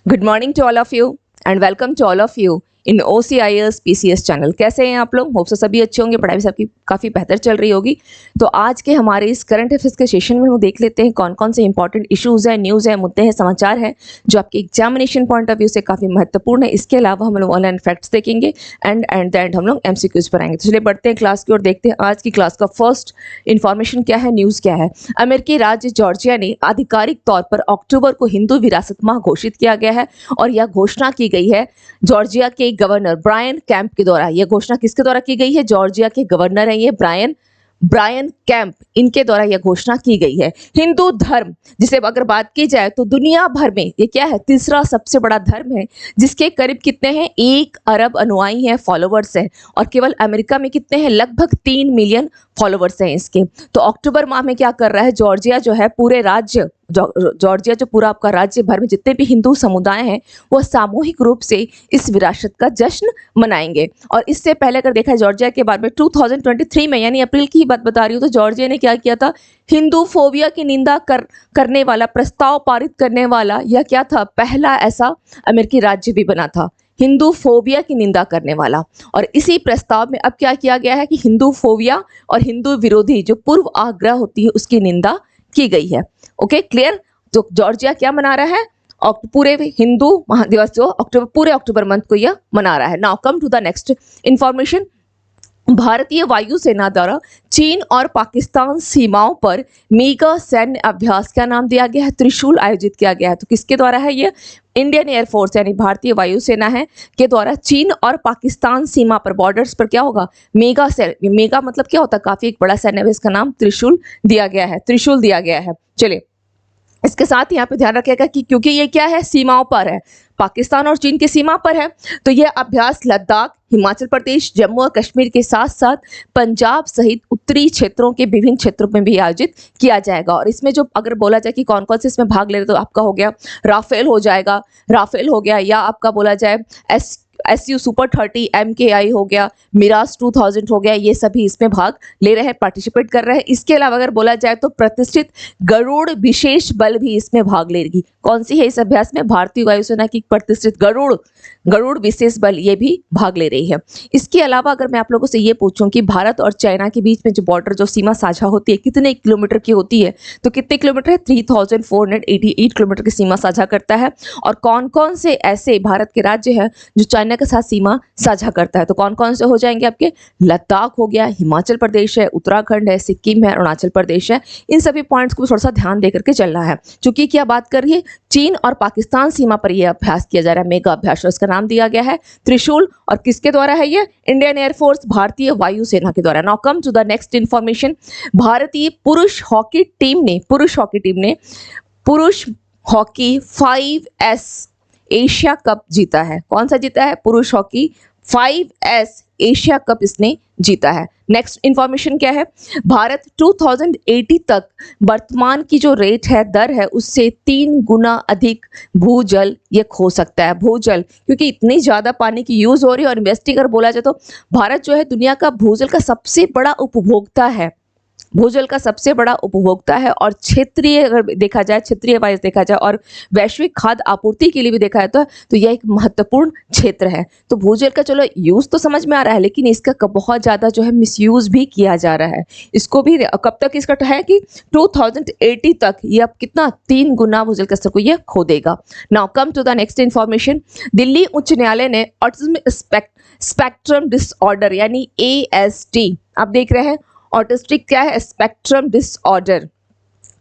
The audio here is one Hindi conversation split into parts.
Good morning to all of you and welcome to all of you in OCIS PCS channel. कैसे हैं आप लोग? होप सो सभी अच्छे होंगे, पढ़ाई भी सबकी काफ़ी बेहतर चल रही होगी। तो आज के हमारे इस करंट अफेयर्स के सेशन में हम देख लेते हैं कौन कौन से इंपॉर्टेंट इश्यूज़ हैं, न्यूज़ है, मुद्दे हैं, समाचार हैं जो आपके एग्जामिनेशन पॉइंट ऑफ व्यू से काफ़ी महत्वपूर्ण है। इसके अलावा हम लोग ऑनलाइन फैक्ट्स देखेंगे एंड एट द एंड हम लोग MCQs पर आएंगे। तो चलिए बढ़ते हैं क्लास की ओर, देखते हैं आज की क्लास का फर्स्ट इन्फॉर्मेशन क्या है, न्यूज़ क्या है। अमेरिकी राज्य जॉर्जिया ने आधिकारिक तौर पर अक्टूबर को हिंदू विरासत माह घोषित किया गया है और यह घोषणा की गई है जॉर्जिया के गवर्नर ब्रायन कैंप के द्वारा। यह घोषणा किसके द्वारा की गई है? जॉर्जिया के गवर्नर है ये ब्रायन कैंप, इनके द्वारा यह घोषणा की गई है। हिंदू धर्म, जिसे अगर बात की जाए तो दुनिया भर में ये क्या है? तीसरा सबसे बड़ा धर्म है, जिसके करीब कितने हैं? 1 अरब अनुयायी हैं, फॉलोवर्स हैं। और केवल अमेरिका में कितने हैं? लगभग 3 मिलियन फॉलोवर्स हैं इसके। तो अक्टूबर माह में क्या कर रहा है जॉर्जिया जो है, पूरे राज्य जॉर्जिया जो पूरा आपका राज्य भर में जितने भी हिंदू समुदाय हैं वो सामूहिक रूप से इस विरासत का जश्न मनाएंगे। और इससे पहले अगर देखा है जॉर्जिया के बारे में 2023 में, यानी अप्रैल की बात बता रही हूँ, तो जॉर्जिया ने क्या किया था? हिंदू फोबिया की निंदा करने वाला प्रस्ताव पारित करने वाला यह क्या था? पहला ऐसा अमेरिकी राज्य भी बना था हिंदू फोबिया की निंदा करने वाला। और इसी प्रस्ताव में अब क्या किया गया है कि हिंदू फोबिया और हिंदू विरोधी जो पूर्व आग्रह होती है उसकी निंदा की गई है। Okay, clear? तो जॉर्जिया क्या मना रहा है? पूरे हिंदू महादिवस जो पूरे अक्टूबर मंथ को यह मना रहा है। Now come to the next information. भारतीय वायुसेना द्वारा चीन और पाकिस्तान सीमाओं पर मेगा सैन्य अभ्यास, क्या नाम दिया गया है? त्रिशूल, आयोजित किया गया है। तो किसके द्वारा है ये? इंडियन एयरफोर्स यानी भारतीय वायुसेना है के द्वारा चीन और पाकिस्तान सीमा पर, बॉर्डर्स पर क्या होगा? मेगा मतलब क्या होता है? काफी एक बड़ा सैन्य, इसका नाम त्रिशूल दिया गया है, त्रिशूल दिया गया है। चलिए, इसके साथ यहाँ पे ध्यान रखिएगा कि क्योंकि ये क्या है? सीमाओं पर है, पाकिस्तान और चीन की सीमा पर है, तो यह अभ्यास लद्दाख, हिमाचल प्रदेश, जम्मू और कश्मीर के साथ साथ पंजाब सहित उत्तरी क्षेत्रों के विभिन्न क्षेत्रों में भी आयोजित किया जाएगा। और इसमें जो अगर बोला जाए कि कौन कौन से इसमें भाग ले रहे, तो आपका हो गया राफेल हो जाएगा, राफेल हो गया, या आपका बोला जाए SU सुपर 30 MKI हो गया, मिराज 2000 हो गया, ये सभी इसमें भाग ले रहे हैं, पार्टिसिपेट कर रहे हैं। इसके अलावा अगर बोला जाए तो प्रतिष्ठित गरुड़ विशेष बल भी इसमें भाग लेगी। कौन सी है इस अभ्यास में? भारतीय वायुसेना की प्रतिष्ठित गरुड़ विशेष बल ये भी भाग ले रही है। इसके अलावा अगर मैं आप लोगों से ये पूछूं कि भारत और चाइना के बीच में जो बॉर्डर, जो सीमा साझा होती है, कितने किलोमीटर की होती है? तो कितने किलोमीटर है? 3488 किलोमीटर की सीमा साझा करता है। और कौन कौन से ऐसे भारत के राज्य हैं जो चाइना के साथ सीमा साझा करता है? तो कौन कौन से हो जाएंगे आपके? लद्दाख हो गया, हिमाचल प्रदेश है, उत्तराखंड है, सिक्किम है, अरुणाचल प्रदेश है। इन सभी पॉइंट्स को थोड़ा सा ध्यान देकर के चलना है, क्योंकि क्या बात कर रही है? चीन और पाकिस्तान सीमा पर यह अभ्यास किया जा रहा है, मेगा अभ्यास। इसका नाम दिया गया है त्रिशूल। और किसके द्वारा है ये? इंडियन एयरफोर्स, भारतीय वायुसेना के द्वारा। Now come to the next information. भारतीय पुरुष हॉकी टीम ने पुरुष हॉकी 5S एशिया कप जीता है। कौन सा जीता है? पुरुष हॉकी 5S एशिया कप इसने जीता है। नेक्स्ट इंफॉर्मेशन क्या है? भारत 2080 तक वर्तमान की जो रेट है, दर है, उससे 3 गुना अधिक भूजल ये खो सकता है। भूजल, क्योंकि इतनी ज्यादा पानी की यूज हो रही है। और इन्वेस्टिंग अगर बोला जाए तो भारत जो है दुनिया का भूजल का सबसे बड़ा उपभोक्ता है, भूजल का सबसे बड़ा उपभोक्ता है। और क्षेत्रीय अगर देखा जाए, क्षेत्रीय वाइज देखा जाए और वैश्विक खाद्य आपूर्ति के लिए भी देखा जाए तो यह एक महत्वपूर्ण क्षेत्र है। तो भूजल का चलो यूज तो समझ में आ रहा है, लेकिन इसका बहुत ज्यादा जो है मिसयूज भी किया जा रहा है। इसको भी कब तक इसका है कि 2080 तक ये अब कितना 3 गुना भूजल के स्तर को ये खो देगा। Now come to the next information. Delhi उच्च न्यायालय ने ऑटिज्म स्पेक्ट्रम डिसऑर्डर यानी ASD, आप देख रहे हैं ऑटिस्टिक क्या है? स्पेक्ट्रम डिसऑर्डर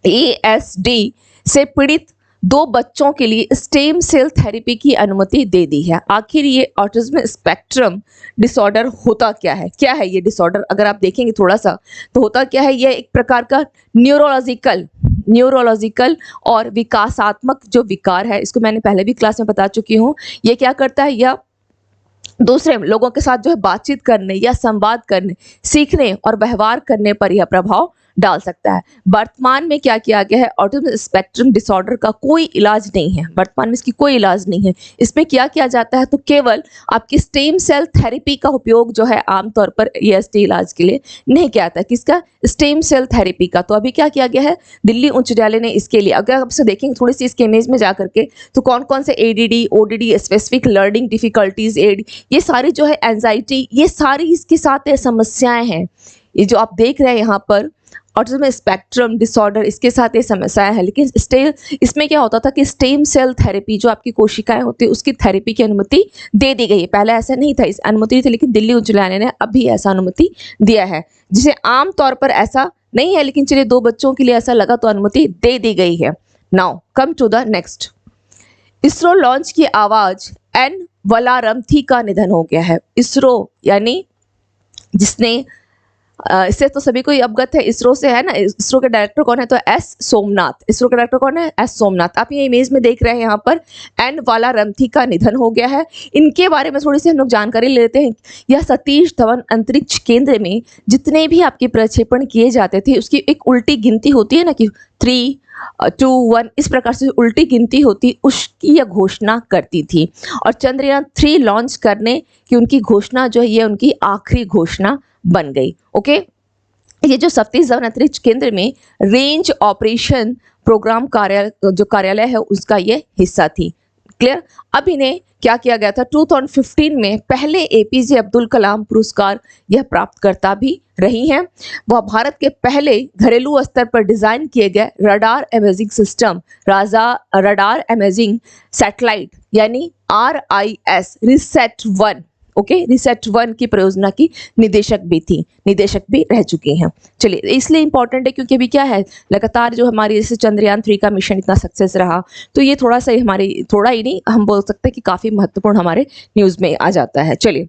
ASD से पीड़ित 2 बच्चों के लिए स्टेम सेल थेरेपी की अनुमति दे दी है। आखिर ये ऑटिज्म स्पेक्ट्रम डिसऑर्डर होता क्या है? क्या है ये डिसऑर्डर? अगर आप देखेंगे थोड़ा सा तो होता क्या है? ये एक प्रकार का न्यूरोलॉजिकल और विकासात्मक जो विकार है। इसको मैंने पहले भी क्लास में बता चुकी हूँ। ये क्या करता है? यह दूसरे लोगों के साथ जो है बातचीत करने या संवाद करने, सीखने और व्यवहार करने पर यह प्रभाव डाल सकता है। वर्तमान में क्या किया गया है, ऑटिज्म स्पेक्ट्रम डिसऑर्डर का कोई इलाज नहीं है, वर्तमान में इसकी कोई इलाज नहीं है। इसमें क्या किया जाता है, तो केवल आपकी स्टेम सेल थेरेपी का उपयोग जो है आमतौर पर ESD इलाज के लिए नहीं किया जाता है। किसका, स्टेम सेल थेरेपी का। तो अभी क्या किया गया है, दिल्ली उच्च न्यायालय ने इसके लिए, अगर आप इसे देखेंगे थोड़ी सी इसके इमेज में जा करके, तो कौन कौन से ADD, ODD, specific learning difficulties, ये सारी जो है एंजाइटी, ये सारी इसके साथ समस्याएं हैं। ये जो आप देख रहे हैं यहाँ पर ऑटिज्म स्पेक्ट्रम डिसऑर्डर, इसके साथ ये समस्याएं हैं। लेकिन स्टेल इसमें क्या होता था कि स्टेम सेल थेरेपी, जो आपकी कोशिकाएं होती है उसकी थेरेपी की अनुमति दे दी गई है। पहले ऐसा नहीं था, इस अनुमति थी, लेकिन दिल्ली उच्च न्यायालय ने अभी ऐसा अनुमति दिया है, जिसे आमतौर पर ऐसा नहीं है, लेकिन चलिए 2 बच्चों के लिए ऐसा लगा तो अनुमति दे दी गई है। Now come to the next. ISRO launch की आवाज एन वलारमथी का निधन हो गया है। इसरो यानी जिसने इससे तो सभी को ही अवगत है, इसरो से है ना। इसरो के डायरेक्टर कौन है, तो S सोमनाथ। इसरो के डायरेक्टर कौन है, S सोमनाथ। आप ये इमेज में देख रहे हैं यहाँ पर एन वलारमथी का निधन हो गया है। इनके बारे में थोड़ी सी हम लोग जानकारी ले लेते हैं। यह सतीश धवन अंतरिक्ष केंद्र में जितने भी आपके प्रक्षेपण किए जाते थे उसकी एक उल्टी गिनती होती है ना, कि 3, 2, 1 इस प्रकार से उल्टी गिनती होती, उसकी यह घोषणा करती थी। और चंद्रयान 3 लॉन्च करने की उनकी घोषणा जो है ये उनकी आखिरी घोषणा बन गई। ओके, ये जो सतीश धवन अंतरिक्ष केंद्र में रेंज ऑपरेशन प्रोग्राम कार्यालय है उसका ये हिस्सा थी। क्लियर। अब इन्हें क्या किया गया था, 2015 में पहले APJ अब्दुल कलाम पुरस्कार यह प्राप्तकर्ता भी रही हैं। वह भारत के पहले घरेलू स्तर पर डिजाइन किए गए radar imaging system, radar imaging satellite यानी RIS रिसेट 1, ओके, रिसेट 1 की परियोजना की निदेशक भी रह चुकी हैं। चलिए, इसलिए इंपॉर्टेंट है क्योंकि अभी क्या है, लगातार जो हमारी जैसे चंद्रयान 3 का मिशन इतना सक्सेस रहा, तो ये थोड़ा सा हमारी, थोड़ा ही नहीं हम बोल सकते कि काफी महत्वपूर्ण हमारे न्यूज में आ जाता है। चलिए,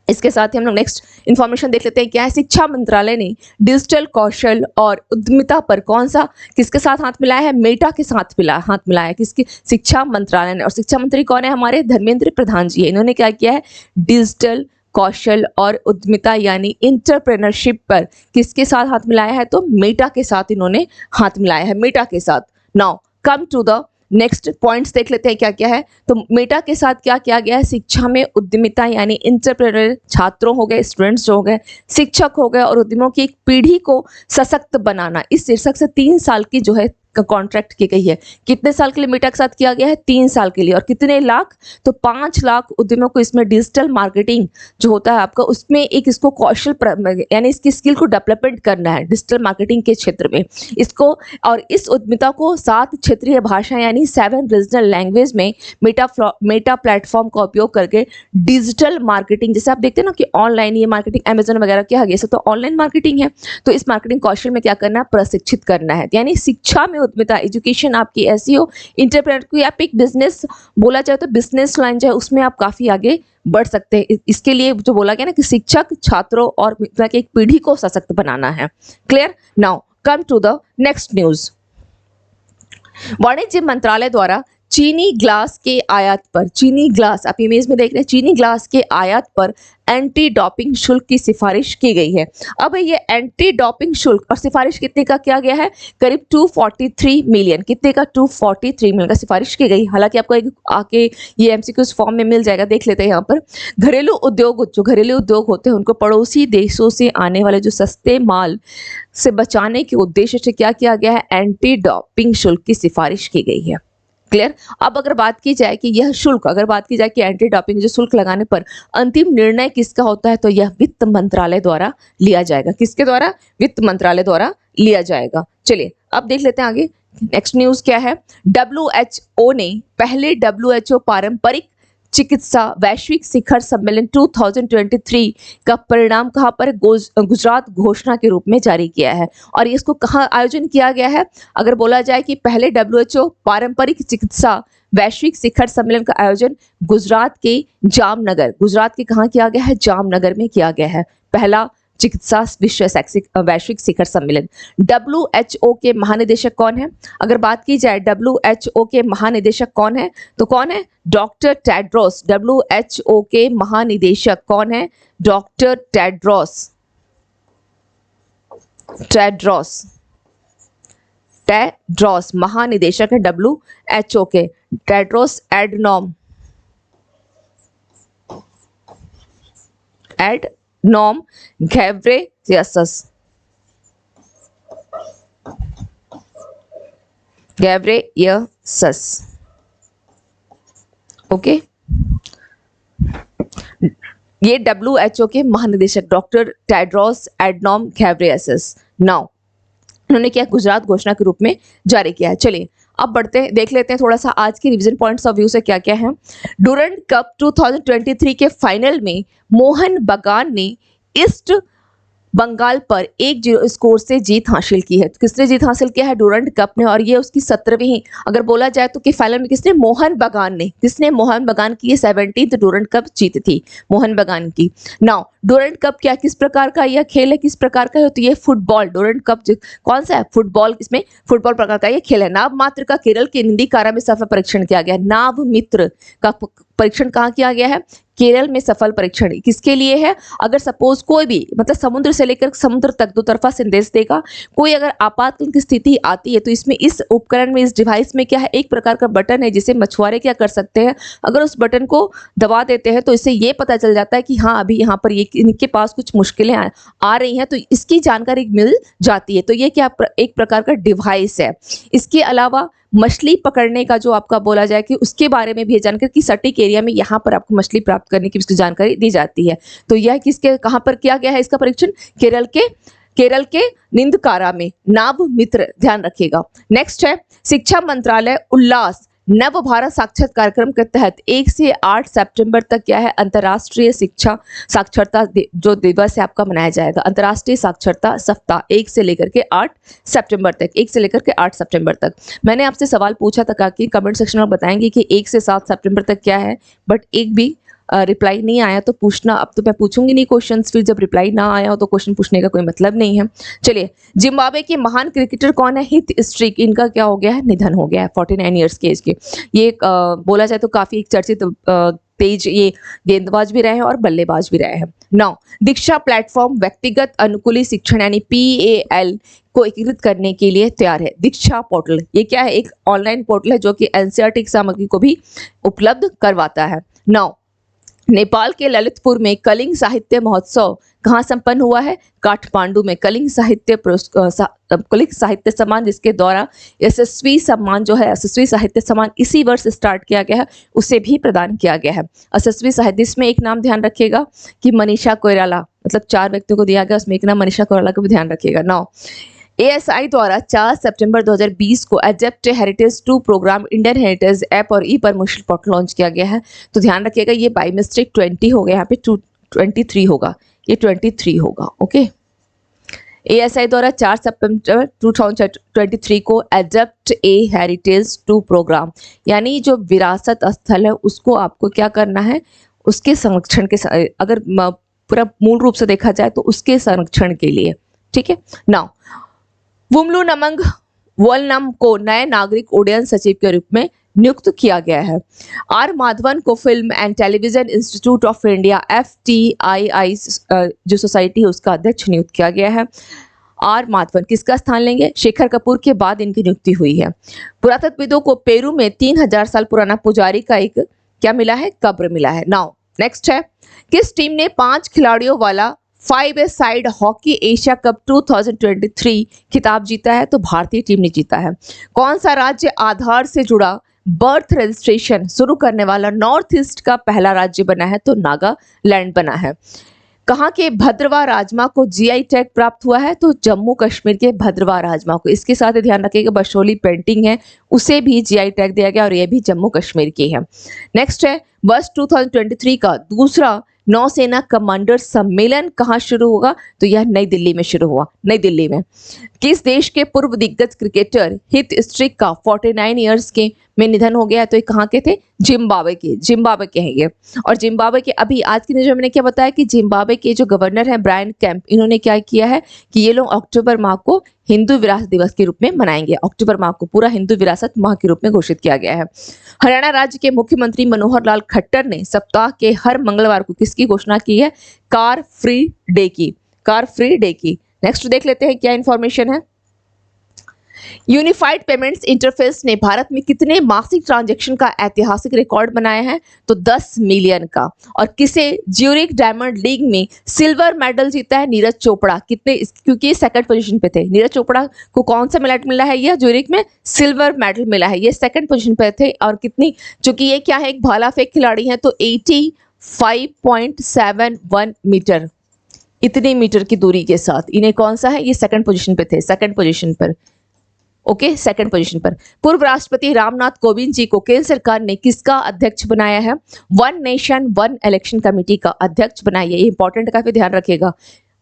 इसके साथ ही हम लोग नेक्स्ट इंफॉर्मेशन देख लेते हैं। क्या है, शिक्षा मंत्रालय ने डिजिटल कौशल और उद्यमिता पर कौन सा, किसके साथ हाथ मिलाया है, मेटा के साथ हाथ मिलाया है। किसकी, शिक्षा मंत्रालय ने। और शिक्षा मंत्री कौन है, हमारे धर्मेंद्र प्रधान जी है। इन्होंने क्या किया है, डिजिटल कौशल और उद्यमिता यानी इंटरप्रेन्योरशिप पर किसके साथ हाथ मिलाया है, तो मेटा के साथ इन्होंने हाथ मिलाया है, मेटा के साथ। Now come to the next points देख लेते हैं क्या क्या है। तो मेटा के साथ क्या किया गया है, शिक्षा में उद्यमिता यानी इंटरप्रेन्योर, छात्रों हो गए, स्टूडेंट्स जो हो गए, शिक्षक हो गए और उद्यमों की एक पीढ़ी को सशक्त बनाना, इस शीर्षक से 3 साल की जो है कॉन्ट्रैक्ट की गई है। कितने साल के लिए मेटा के साथ किया गया है, 3 साल के लिए। और कितने लाख, तो 5 लाख उद्यमों को इसमें डिजिटल मार्केटिंग जो होता है आपका, उसमें एक इसको कौशल यानी इसकी स्किल को डेवलपमेंट करना है डिजिटल मार्केटिंग के क्षेत्र में इसको। और इस उद्यमिता को 7 क्षेत्रीय भाषा यानी 7 रीजनल लैंग्वेज में मेटा प्लेटफॉर्म का उपयोग करके डिजिटल मार्केटिंग, जैसे आप देखते हैं ना कि ऑनलाइन ये मार्केटिंग अमेजन वगैरह क्या है, ये सब तो ऑनलाइन मार्केटिंग है, तो इस मार्केटिंग कौशल में क्या करना है, प्रशिक्षित करना है। यानी शिक्षा में उद्यमिता, एजुकेशन आपकी SEO, इंटरप्रेन्योर को आप एक बिजनेस बोला जाए तो बिजनेस लाइन जो है उसमें आप काफी आगे बढ़ सकते हैं। इसके लिए जो बोला गया ना कि शिक्षक, छात्रों और एक पीढ़ी को सशक्त बनाना है। Clear. Now come to the next news. वाणिज्य मंत्रालय द्वारा चीनी ग्लास के आयात पर, चीनी ग्लास आप इमेज में देख रहे हैं, चीनी ग्लास के आयात पर एंटी डोपिंग शुल्क की सिफारिश की गई है। अब ये एंटी डोपिंग शुल्क और सिफारिश कितने का किया गया है, करीब 243 मिलियन, कितने का, 243 मिलियन का सिफारिश की गई। हालांकि आपको एक आके ये MCQ फॉर्म में मिल जाएगा, देख लेते हैं यहाँ पर। घरेलू उद्योग, जो घरेलू उद्योग होते हैं उनको पड़ोसी देशों से आने वाले जो सस्ते माल से बचाने के उद्देश्य से क्या किया गया है, एंटी डोपिंग शुल्क की सिफारिश की गई है। क्लियर। अब अगर बात की जाए कि यह शुल्क, अगर बात की जाए कि एंटी डोपिंग जो शुल्क लगाने पर अंतिम निर्णय किसका होता है, तो यह वित्त मंत्रालय द्वारा लिया जाएगा। किसके द्वारा, वित्त मंत्रालय द्वारा लिया जाएगा। चलिए अब देख लेते हैं आगे नेक्स्ट न्यूज क्या है। WHO ने पहले WHO पारंपरिक चिकित्सा वैश्विक शिखर सम्मेलन 2023 का परिणाम कहां पर, गुजरात घोषणा के रूप में जारी किया है। और इसको कहां आयोजन किया गया है, अगर बोला जाए कि पहले WHO पारंपरिक चिकित्सा वैश्विक शिखर सम्मेलन का आयोजन गुजरात के जामनगर, गुजरात के कहां किया गया है, जामनगर में किया गया है पहला चिकित्सा वैश्विक शिखर सम्मेलन। WHO के महानिदेशक कौन है, अगर बात की जाए WHO के महानिदेशक कौन है, तो कौन है, डॉक्टर टेड्रोस। WHO के महानिदेशक कौन है, डॉक्टर टेड्रोस। टेड्रोस महानिदेशक है WHO के, टेड्रोस एडनॉम घेब्रेयेसस। ओके, ये WHO के महानिदेशक doctor Tedros Adhanom Ghebreyesus now उन्होंने क्या गुजरात घोषणा के रूप में जारी किया है। चलिए अब बढ़ते हैं, देख लेते हैं थोड़ा सा आज के रिवीजन पॉइंट्स ऑफ व्यू से क्या क्या है। डूरंड कप 2023 के फाइनल में मोहन बगान ने ईस्ट बंगाल पर 1-0 स्कोर से जीत हासिल की है। तो किसने जीत हासिल किया है? डूरंड कप ने, और ये उसकी 17वीं, अगर बोला जाए तो कि फाइनल में किसने? मोहन बगान ने। किसने? मोहन बगान की ये 17th डूरंड कप जीत थी मोहन बगान की। नाउ डूरंड कप क्या किस प्रकार का यह खेल है, किस प्रकार का है? तो ये फुटबॉल, डूरंड कप कौन सा है? फुटबॉल, इसमें फुटबॉल प्रकार का ये खेल है। नाव मात्र का केरल के निंदीकारा में सफल परीक्षण किया गया। नाव मित्र का परीक्षण कहाँ किया गया है? केरल में सफल परीक्षण किसके लिए है? अगर सपोज कोई भी मतलब समुद्र से लेकर समुद्र तक दो तरफा संदेश देगा, कोई अगर आपातकालीन की स्थिति आती है तो इसमें इस उपकरण में, इस डिवाइस में क्या है? एक प्रकार का बटन है जिसे मछुआरे क्या कर सकते हैं, अगर उस बटन को दबा देते हैं तो इससे ये पता चल जाता है कि हाँ अभी यहाँ पर ये इनके पास कुछ मुश्किलें आ रही हैं, तो इसकी जानकारी मिल जाती है। तो ये क्या एक प्रकार का डिवाइस है। इसके अलावा मछली पकड़ने का जो आपका बोला जाए कि उसके बारे में भी जानकारी कि सटीक एरिया में यहाँ पर आपको मछली प्राप्त करने की उसकी जानकारी दी जाती है। तो यह किसके कहाँ पर किया गया है इसका परीक्षण? केरल के निंदकारा में। नाव मित्र ध्यान रखिएगा। नेक्स्ट है शिक्षा मंत्रालय उल्लास नव भारत साक्षरता कार्यक्रम के तहत 1 से 8 सितंबर तक क्या है? अंतर्राष्ट्रीय शिक्षा साक्षरता जो दिवस है आपका मनाया जाएगा। अंतर्राष्ट्रीय साक्षरता सप्ताह 1 से लेकर के 8 सितंबर तक, 1 से लेकर के 8 सितंबर तक। मैंने आपसे सवाल पूछा था कि कमेंट सेक्शन में बताएंगे कि 1 से 7 सितंबर तक क्या है, बट एक भी रिप्लाई नहीं आया तो पूछना। अब तो मैं पूछूंगी नहीं क्वेश्चंस, फिर जब रिप्लाई ना आया हो तो क्वेश्चन पूछने का कोई मतलब नहीं है। चलिए, जिम्बाब्वे के महान क्रिकेटर कौन है? हित स्ट्रीक, इनका क्या हो गया है? निधन हो गया है 49 ईयर्स के एज के। ये बोला जाए तो काफी चर्चित तेज ये गेंदबाज भी रहे हैं और बल्लेबाज भी रहे हैं। नाउ दीक्षा प्लेटफॉर्म व्यक्तिगत अनुकूली शिक्षण यानी PAL को एकीकृत करने के लिए तैयार है। दीक्षा पोर्टल ये क्या है? एक ऑनलाइन पोर्टल है जो कि NCERT सामग्री को भी उपलब्ध करवाता है। नाउ नेपाल के ललितपुर में कलिंग साहित्य महोत्सव कहाँ संपन्न हुआ है? काठमांडू में। कलिंग साहित्य सम्मान जिसके द्वारा यशस्वी सम्मान जो है, यशस्वी साहित्य सम्मान इसी वर्ष स्टार्ट किया गया है, उसे भी प्रदान किया गया है। यशस्वी साहित्य, इसमें एक नाम ध्यान रखिएगा कि मनीषा कोइराला, मतलब 4 व्यक्तियों को दिया गया, उसमें एक नाम मनीषा कोइराला को भी ध्यान रखिएगा। नाउ ASI द्वारा 4 सितंबर 2020 को adopt heritage 2 programme Indian heritage app और ई परमिशन पोर्टल लॉन्च किया गया है। तो ध्यान रखिएगा ये बाई मिस्टेक 20 हो गया, यहाँ पे 23 होगा, ये 23 होगा। ओके, ASI द्वारा 4 सितंबर 2023 को एडप्ट हेरिटेज 2 प्रोग्राम यानी जो विरासत स्थल है उसको आपको क्या करना है? उसके संरक्षण के, अगर पूरा मूल रूप से देखा जाए तो उसके संरक्षण के लिए। ठीक है। नाउ वुमलू नमंग वलनम को नए नागरिक उड्डयन सचिव के रूप में नियुक्त किया गया है। आर माधवन को film and television institute of India FTII जो सोसाइटी है उसका अध्यक्ष नियुक्त किया गया है। आर माधवन किसका स्थान लेंगे? शेखर कपूर के बाद इनकी नियुक्ति हुई है। पुरातत्वविदों को पेरू में 3000 साल पुराना पुजारी का एक क्या मिला है? कब्र मिला है। नाउ नेक्स्ट है किस टीम ने 5 खिलाड़ियों वाला 5-a-साइड हॉकी एशिया कप 2023 खिताब जीता है? तो भारतीय टीम ने जीता है। कौन सा राज्य आधार से जुड़ा बर्थ रजिस्ट्रेशन शुरू करने वाला नॉर्थ ईस्ट का पहला राज्य बना है? तो नागालैंड बना है। कहाँ के भद्रवाह राजमा को GI टैग प्राप्त हुआ है? तो जम्मू कश्मीर के भद्रवाह राजमा को। इसके साथ ही ध्यान रखिएगा बशोली पेंटिंग है उसे भी GI टैग दिया गया और यह भी जम्मू कश्मीर की है। नेक्स्ट है वर्ष 2023 का दूसरा नौसेना कमांडर सम्मेलन कहाँ शुरू होगा? तो यह नई दिल्ली में शुरू हुआ। नई दिल्ली में किस देश के पूर्व दिग्गज क्रिकेटर हित स्ट्रीक का 49 ईयर्स के में निधन हो गया? तो ये कहाँ के थे? जिम्बाब्वे के हैं ये। और जिम्बाब्वे के अभी आज की न्यूज़ में मैंने क्या बताया कि जिम्बाब्वे के जो गवर्नर हैं ब्रायन कैंप, इन्होंने क्या किया है कि ये लोग अक्टूबर माह को हिंदू विरासत दिवस के रूप में मनाएंगे। अक्टूबर माह को पूरा हिंदू विरासत माह के रूप में घोषित किया गया है। हरियाणा राज्य के मुख्यमंत्री मनोहर लाल खट्टर ने सप्ताह के हर मंगलवार को किसकी घोषणा की है? कार फ्री डे की। नेक्स्ट देख लेते हैं क्या इंफॉर्मेशन है। यूनिफाइड पेमेंट्स इंटरफेस ने भारत में कितने मासिक ट्रांजैक्शन का ऐतिहासिक रिकॉर्ड बनाया है? तो 10 मिलियन का। और किसे ज्यूरिक डायमंड लीग में सिल्वर मेडल जीता है? नीरज चोपड़ा। कितने, क्योंकि सेकंड पोजीशन पे थे। नीरज चोपड़ा को कौन सा मेडल मिला है? ये ज्यूरिक में सिल्वर मेडल मिला है। ये सेकंड पोजीशन पे थे। और कितनी, चूंकि ये क्या है, एक भाला फेंक खिलाड़ी है, तो 85.71 मीटर, इतने मीटर की दूरी के साथ इन्हें कौन सा है, ये सेकंड पोजीशन पे थे, सेकंड पोजीशन पर। ओके, सेकंड पोजीशन पर। पूर्व राष्ट्रपति रामनाथ कोविंद जी को केंद्र सरकार ने किसका अध्यक्ष बनाया है? One nation one election committee का अध्यक्ष बनाया। ये इंपॉर्टेंट, काफी ध्यान रखिएगा,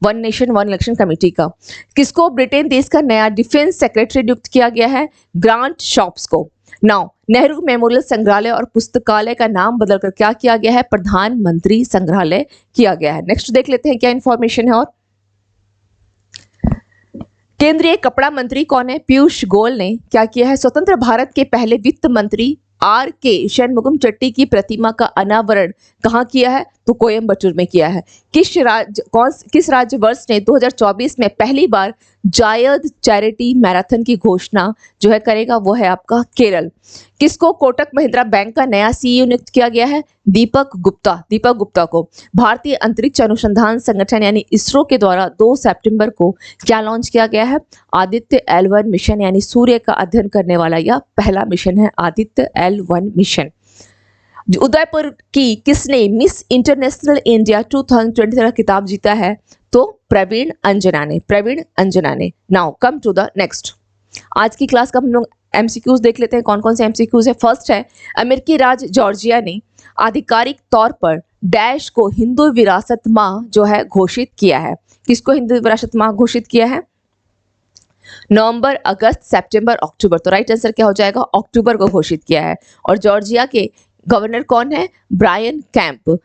one nation one election committee का। किसको ब्रिटेन देश का नया डिफेंस सेक्रेटरी नियुक्त किया गया है? ग्रांट शॉप्स को। नाउ, नेहरू मेमोरियल संग्रहालय और पुस्तकालय का नाम बदलकर क्या किया गया है? प्रधानमंत्री संग्रहालय किया गया है। नेक्स्ट देख लेते हैं क्या इंफॉर्मेशन है। और केंद्रीय कपड़ा मंत्री कौन है? पीयूष गोयल ने क्या किया है? स्वतंत्र भारत के पहले वित्त मंत्री R.K. शनमुगम चट्टी की प्रतिमा का अनावरण कहाँ किया है? तो कोयम्बटूर में किया है। किस राज्य वर्ष ने 2024 में पहली बार जायद चैरिटी मैराथन की घोषणा जो है करेगा? वो है आपका केरल। किसको कोटक महिंद्रा बैंक का नया CEO नियुक्त किया गया है? दीपक गुप्ता को। भारतीय अंतरिक्ष अनुसंधान संगठन यानी इसरो के द्वारा 2 सितंबर को क्या लॉन्च किया गया है? आदित्य L1 मिशन, यानी सूर्य का अध्ययन करने वाला यह पहला मिशन है, आदित्य L1 मिशन। उदयपुर की किसने मिस इंटरनेशनल इंडिया 2023 का खिताब जीता है? तो प्रवीण अंजना ने। Now come to the next. आज की क्लास का हम लोग MCQs देख लेते हैं। कौन कौन से MCQs है? फर्स्ट है, अमेरिकी राज्य जॉर्जिया ने आधिकारिक तौर पर डैश को हिंदू विरासत माह जो है घोषित किया है। किसको हिंदू विरासत माह घोषित किया है? नवंबर, अगस्त, सितंबर, अक्टूबर। तो राइट आंसर क्या हो जाएगा? अक्टूबर को घोषित किया है। और जॉर्जिया के गवर्नर कौन है? Brian camp.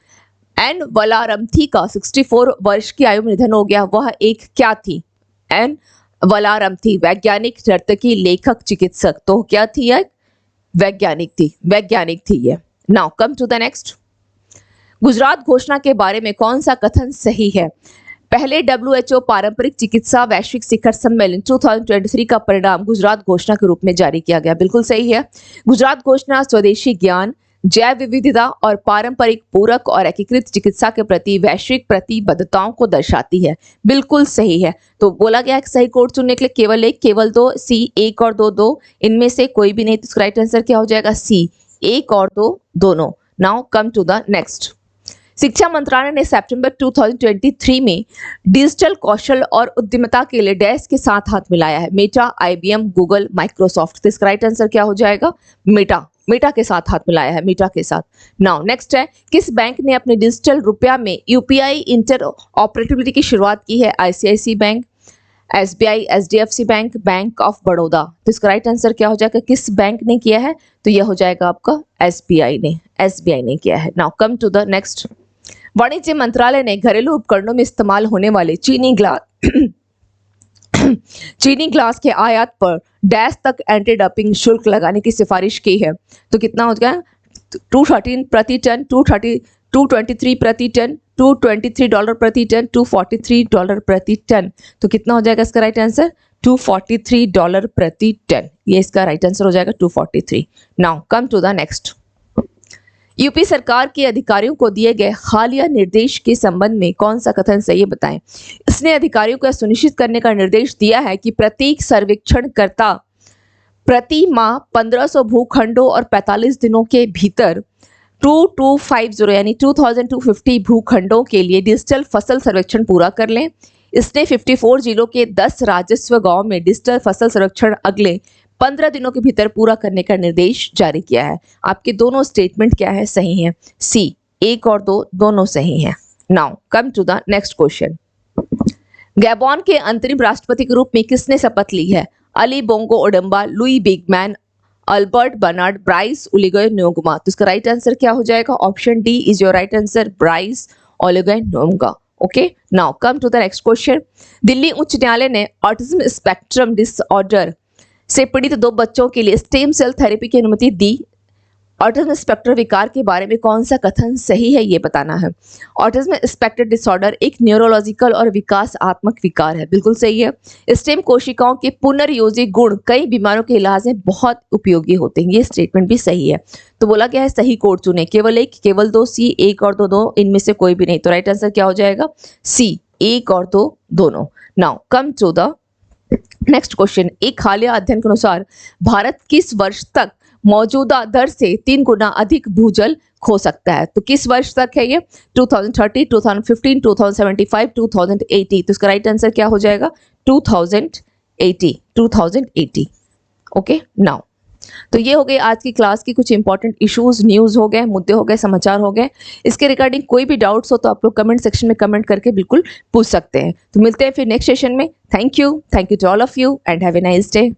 एन वलारमथी का 64 वर्ष की आयु में निधन हो गया। वह एक क्या थी? एन वलारमथी, वैज्ञानिक, नर्तकी, लेखक, चिकित्सक। तो क्या थी? यह वैज्ञानिक थी ये। Now come to the next. Gujarat घोषणा के बारे में कौन सा कथन सही है? पहले WHO पारंपरिक चिकित्सा वैश्विक शिखर सम्मेलन 2023 का परिणाम गुजरात घोषणा के रूप में जारी किया गया। बिल्कुल सही है। गुजरात घोषणा स्वदेशी ज्ञान, जैव विविधता और पारंपरिक, पूरक और एकीकृत चिकित्सा के प्रति वैश्विक प्रतिबद्धताओं को दर्शाती है। बिल्कुल सही है। तो बोला गया कि सही कोड चुनने के लिए केवल एक, केवल दो, C 1 और 2 2, इनमें से कोई भी नहीं। तो राइट आंसर क्या हो जाएगा? C 1 और 2 दोनों। Now come to the next. शिक्षा मंत्रालय ने सितंबर 2023 में डिजिटल कौशल और उद्यमिता के लिए डैश के साथ हाथ मिलाया है। Meta, IBM, Google, Microsoft. तो इसका राइट आंसर क्या हो जाएगा? मेटा के साथ हाथ मिलाया है, मेटा के साथ। नाउ नेक्स्ट है, किस बैंक ने अपने डिजिटल रुपया में UPI इंटर ऑपरेटिविटी की शुरुआत की है? ICICI bank, SBI, HDFC bank, bank of Baroda. तो इसका राइट आंसर क्या हो जाएगा? किस बैंक ने किया है? तो यह हो जाएगा आपका SBI ने किया है। Now come to the next. वाणिज्य मंत्रालय ने घरेलू उपकरणों में इस्तेमाल होने वाले चीनी ग्लास के आयात पर डैश तक एंटी डंपिंग शुल्क लगाने की सिफारिश की है। तो कितना हो गया? 213 प्रति टन, 223 प्रति टन, $223 प्रति टन, $243 प्रति टन। तो कितना हो जाएगा इसका राइट आंसर? $243 प्रति टन। ये इसका राइट आंसर हो जाएगा 243। Now come to the next. UP सरकार के अधिकारियों को दिए गए हालिया निर्देश के संबंध में कौन सा कथन सही है? बताएं। इसने अधिकारियों को सुनिश्चित करने का निर्देश दिया है कि प्रत्येक सर्वेक्षणकर्ता प्रति माह 1500 भूखंडों और 45 दिनों के भीतर 2250 यानी 2250 भूखंडों के लिए डिजिटल फसल सर्वेक्षण पूरा कर लें। इसने 54 जिलों के 10 राजस्व गांव में डिजिटल फसल सर्वेक्षण अगले 15 दिनों के भीतर पूरा करने का निर्देश जारी किया है। आपके दोनों स्टेटमेंट क्या है? सही है। C 1 और 2 दोनों सही हैं। Now come to the next question. Gabon के अंतरिम राष्ट्रपति के रूप में किसने शपथ ली है? Ali Bongo Ondimba, Louis Bigman, Albert Bernard, Brice Oligui Nguema. तो इसका राइट आंसर क्या हो जाएगा? Option D is your right answer, Brice Oligui Nguema. Okay, now come to the next question. Delhi उच्च न्यायालय ने ऑटिज्म स्पेक्ट्रम डिसऑर्डर से पीड़ित 2 बच्चों के लिए स्टेम सेल थेरेपी की अनुमति दी। ऑटिज्म स्पेक्ट्रम विकार के बारे में कौन सा कथन सही है ये बताना है। ऑटिज्म स्पेक्ट्रम डिसऑर्डर एक न्यूरोलॉजिकल और विकासात्मक विकार है, बिल्कुल सही है। स्टेम कोशिकाओं के पुनर्योजी गुण कई बीमारियों के इलाज में बहुत उपयोगी होते हैं, ये स्टेटमेंट भी सही है। तो बोला गया है सही कोड चुने, केवल एक, केवल दो, सी, एक और दो, इनमें से कोई भी नहीं। तो राइट आंसर क्या हो जाएगा, सी, एक और दो दोनों। Now come to the next question. एक हालिया अध्ययन के अनुसार भारत किस वर्ष तक मौजूदा दर से 3 गुना अधिक भूजल खो सकता है? तो किस वर्ष तक है ये, 2030, 2015, 2075, 2080? तो इसका राइट आंसर क्या हो जाएगा, 2080। ओके नाउ, तो ये हो गए आज की क्लास की कुछ इंपॉर्टेंट इश्यूज, न्यूज हो गए, मुद्दे हो गए, समाचार हो गए। इसके रिगार्डिंग कोई भी डाउट्स हो तो आप लोग कमेंट सेक्शन में कमेंट करके बिल्कुल पूछ सकते हैं। तो मिलते हैं फिर नेक्स्ट सेशन में। Thank you to all of you and have a nice day.